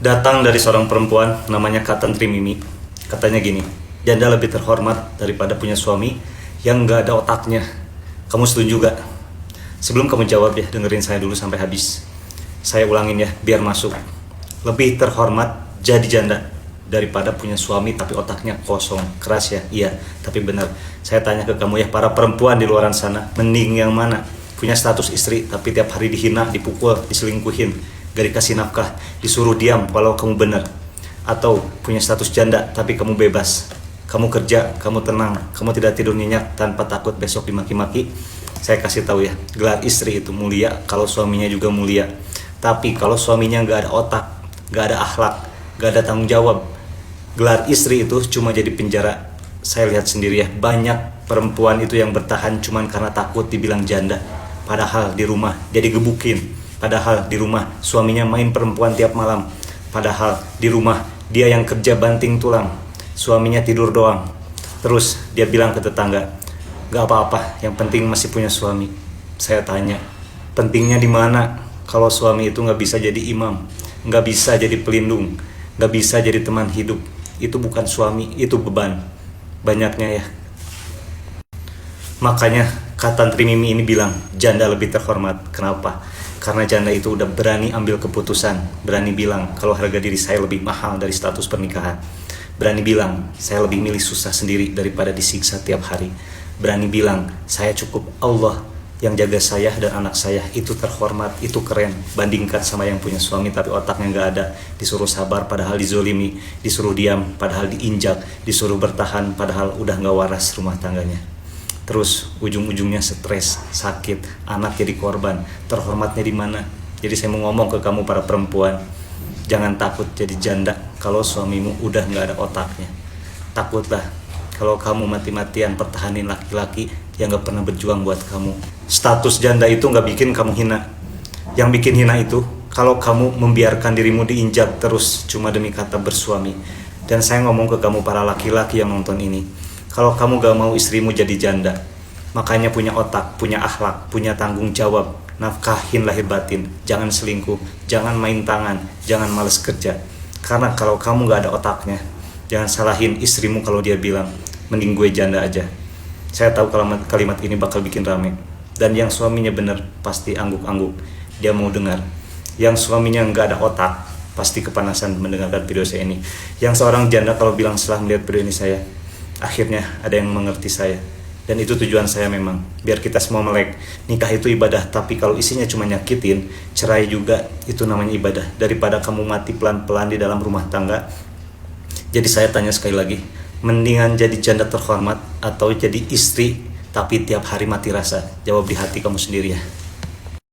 Datang dari seorang perempuan namanya Kak Tantri Mimi. Katanya gini, janda lebih terhormat daripada punya suami yang gak ada otaknya. Kamu setuju gak? Sebelum kamu jawab ya, dengerin saya dulu sampai habis. Saya ulangin ya, biar masuk. Lebih terhormat jadi janda daripada punya suami tapi otaknya kosong. Keras ya? Iya, tapi benar. Saya tanya ke kamu ya, para perempuan di luaran sana, mending yang mana? Punya status istri tapi tiap hari dihina, dipukul, diselingkuhin, gak dikasih nafkah, disuruh diam walau kamu benar. Atau punya status janda tapi kamu bebas, kamu kerja, kamu tenang, kamu tidak tidur nyenyak tanpa takut besok dimaki-maki. Saya kasih tahu ya, gelar istri itu mulia kalau suaminya juga mulia. Tapi kalau suaminya gak ada otak, gak ada akhlak, gak ada tanggung jawab, gelar istri itu cuma jadi penjara. Saya lihat sendiri ya, banyak perempuan itu yang bertahan cuman karena takut dibilang janda. Padahal di rumah dia digebukin, padahal di rumah suaminya main perempuan tiap malam, padahal di rumah dia yang kerja banting tulang, suaminya tidur doang. Terus dia bilang ke tetangga, gak apa-apa, yang penting masih punya suami. Saya tanya, pentingnya di mana kalau suami itu gak bisa jadi imam, gak bisa jadi pelindung, gak bisa jadi teman hidup? Itu bukan suami, itu beban. Banyaknya ya. Makanya Kak Tantri Mimi ini bilang janda lebih terhormat. Kenapa? Karena janda itu udah berani ambil keputusan, berani bilang kalau harga diri saya lebih mahal dari status pernikahan, berani bilang saya lebih milih susah sendiri daripada disiksa tiap hari, berani bilang saya cukup, Allah yang jaga saya dan anak saya. Itu terhormat, itu keren. Bandingkan sama yang punya suami tapi otaknya gak ada, disuruh sabar padahal dizolimi, disuruh diam padahal diinjak, disuruh bertahan padahal udah gak waras rumah tangganya. Terus ujung-ujungnya stres, sakit, anak jadi korban. Terhormatnya di mana? Jadi saya mau ngomong ke kamu para perempuan, jangan takut jadi janda kalau suamimu udah gak ada otaknya. Takutlah kalau kamu mati-matian pertahanin laki-laki yang gak pernah berjuang buat kamu. Status janda itu gak bikin kamu hina. Yang bikin hina itu kalau kamu membiarkan dirimu diinjak terus cuma demi kata bersuami. Dan saya ngomong ke kamu para laki-laki yang nonton ini, kalau kamu gak mau istrimu jadi janda, makanya punya otak, punya akhlak, punya tanggung jawab, nafkahin lahir batin. Jangan selingkuh, jangan main tangan, jangan males kerja. Karena kalau kamu gak ada otaknya, jangan salahin istrimu kalau dia bilang, mending gue janda aja. Saya tahu kalimat ini bakal bikin rame. Dan yang suaminya bener pasti angguk-angguk, dia mau dengar. Yang suaminya gak ada otak pasti kepanasan mendengarkan video saya ini. Yang seorang janda kalau bilang setelah melihat video ini saya, akhirnya ada yang mengerti saya. Dan itu tujuan saya memang, biar kita semua melek. Nikah itu ibadah, tapi kalau isinya cuma nyakitin, cerai juga itu namanya ibadah. Daripada kamu mati pelan-pelan di dalam rumah tangga. Jadi saya tanya sekali lagi, mendingan jadi janda terhormat atau jadi istri tapi tiap hari mati rasa? Jawab di hati kamu sendiri ya.